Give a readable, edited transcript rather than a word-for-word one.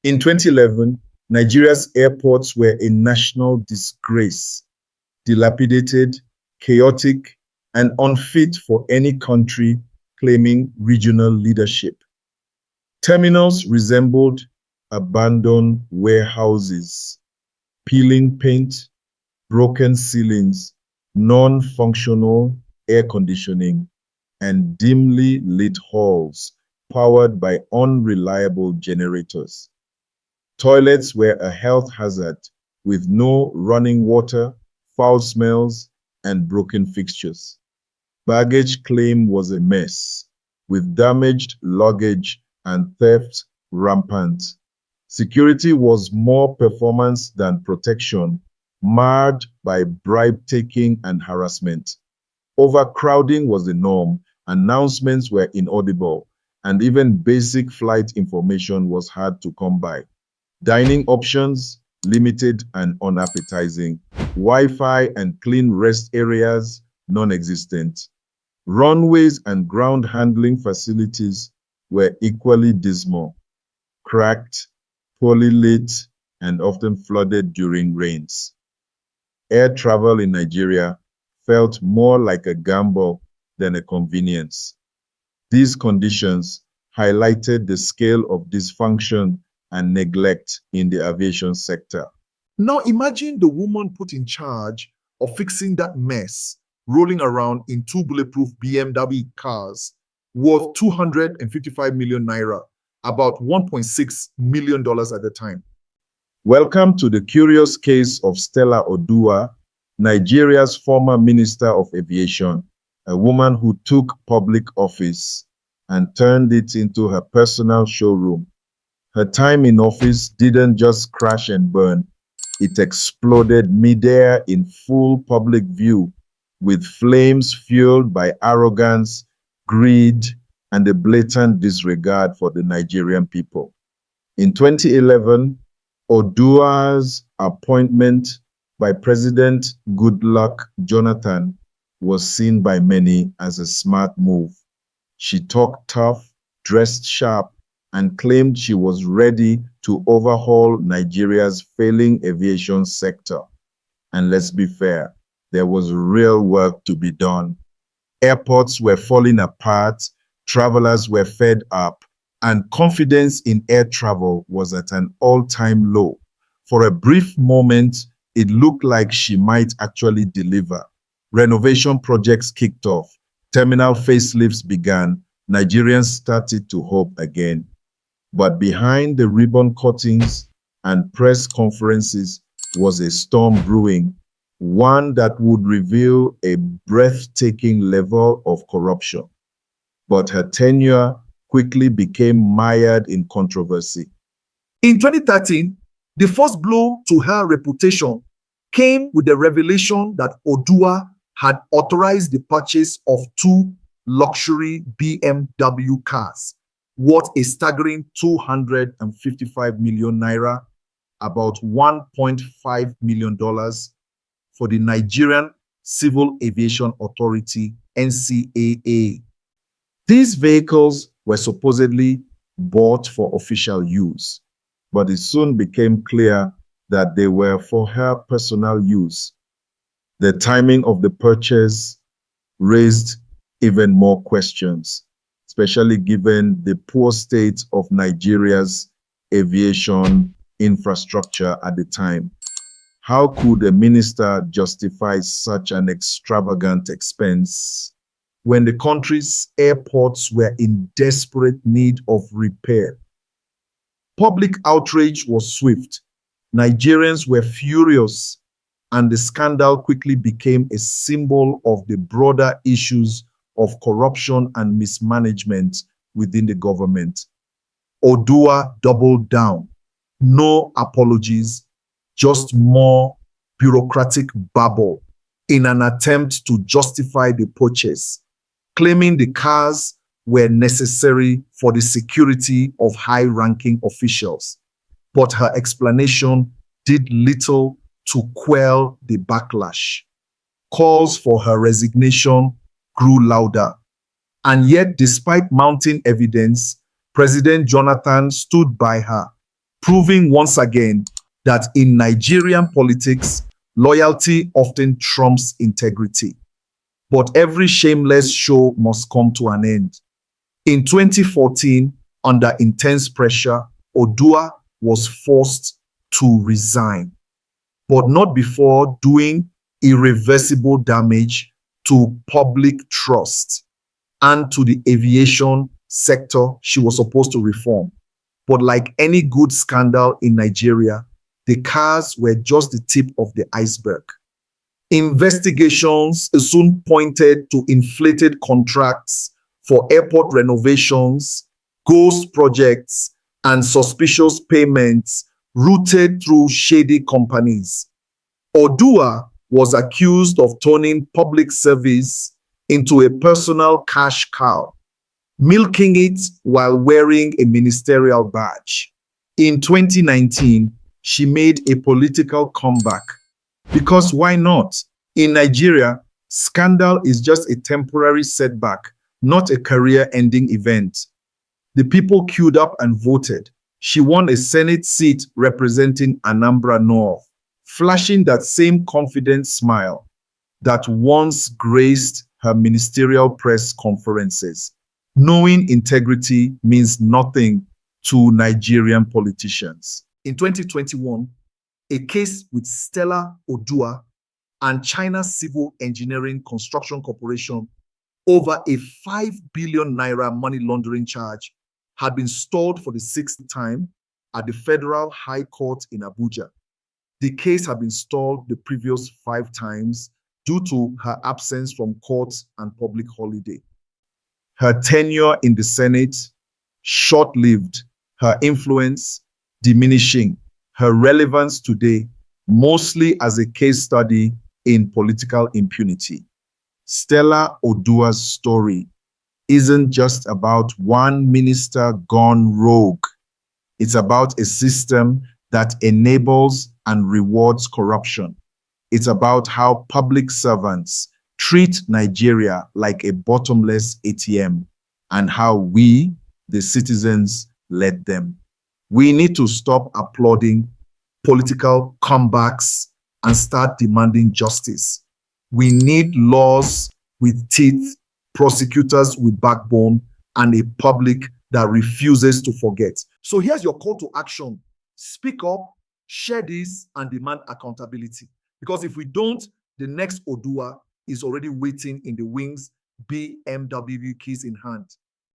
In 2011, Nigeria's airports were a national disgrace, dilapidated, chaotic, and unfit for any country claiming regional leadership. Terminals resembled abandoned warehouses, peeling paint, broken ceilings, non-functional air conditioning, and dimly lit halls powered by unreliable generators. Toilets were a health hazard with no running water, foul smells, and broken fixtures. Baggage claim was a mess, with damaged luggage and theft rampant. Security was more performance than protection, marred by bribe-taking and harassment. Overcrowding was the norm, announcements were inaudible, and even basic flight information was hard to come by. Dining options limited and unappetizing. Wi-Fi and clean rest areas non-existent. Runways and ground handling facilities were equally dismal, cracked, poorly lit, and often flooded during rains. Air travel in Nigeria felt more like a gamble than a convenience. These conditions highlighted the scale of dysfunction and neglect in the aviation sector. Now imagine the woman put in charge of fixing that mess, rolling around in two bulletproof BMW cars worth 255 million naira, about $1.6 million at the time. Welcome to the curious case of Stella Oduah, Nigeria's former Minister of Aviation, a woman who took public office and turned it into her personal showroom. Her time in office didn't just crash and burn, it exploded midair in full public view, with flames fueled by arrogance, greed, and a blatant disregard for the Nigerian people. In 2011, Oduah's appointment by President Goodluck Jonathan was seen by many as a smart move. She talked tough, dressed sharp, and claimed she was ready to overhaul Nigeria's failing aviation sector. And let's be fair, there was real work to be done. Airports were falling apart, travelers were fed up, and confidence in air travel was at an all-time low. For a brief moment, it looked like she might actually deliver. Renovation projects kicked off, terminal facelifts began, Nigerians started to hope again. But behind the ribbon cuttings and press conferences was a storm brewing, one that would reveal a breathtaking level of corruption. But her tenure quickly became mired in controversy. In 2013, the first blow to her reputation came with the revelation that Oduah had authorized the purchase of two luxury BMW cars worth a staggering 255 million naira, about $1.5 million, for the Nigerian Civil Aviation Authority, NCAA. These vehicles were supposedly bought for official use, but it soon became clear that they were for her personal use. The timing of the purchase raised even more questions, especially given the poor state of Nigeria's aviation infrastructure at the time. How could a minister justify such an extravagant expense when the country's airports were in desperate need of repair? Public outrage was swift. Nigerians were furious, and the scandal quickly became a symbol of the broader issues of corruption and mismanagement within the government. Oduah doubled down. No apologies, just more bureaucratic babble in an attempt to justify the purchase, claiming the cars were necessary for the security of high-ranking officials. But her explanation did little to quell the backlash. Calls for her resignation grew louder. And yet, despite mounting evidence, President Jonathan stood by her. proving once again that in Nigerian politics, loyalty often trumps integrity. But every shameless show must come to an end. In 2014, under intense pressure, Oduah was forced to resign, but not before doing irreversible damage to public trust and to the aviation sector she was supposed to reform. But like any good scandal in Nigeria, the cars were just the tip of the iceberg. Investigations soon pointed to inflated contracts for airport renovations, ghost projects, and suspicious payments routed through shady companies. Oduah was accused of turning public service into a personal cash cow, milking it while wearing a ministerial badge. In 2019, she made a political comeback. Because why not? In Nigeria, scandal is just a temporary setback, not a career-ending event. The people queued up and voted. She won a Senate seat representing Anambra North, flashing that same confident smile that once graced her ministerial press conferences. Knowing integrity means nothing to Nigerian politicians. In 2021, a case with STELLA ODUAH and China Civil Engineering Construction Corporation over a 5 billion naira money laundering charge had been stalled for the sixth time at the Federal High Court in Abuja. The case had been stalled the previous 5 times due to her absence from court and public holiday. Her tenure in the Senate, short-lived, her influence diminishing, her relevance today, mostly as a case study in political impunity. STELLA ODUAH's story isn't just about one minister gone rogue. It's about a system that enables and rewards corruption. It's about how public servants treat Nigeria like a bottomless ATM and how we, the citizens, let them. We need to stop applauding political comebacks and start demanding justice. We need laws with teeth, prosecutors with backbone, and a public that refuses to forget. So here's your call to action. Speak up, share this, and demand accountability. Because if we don't, the next Oduah is already waiting in the wings, BMW keys in hand.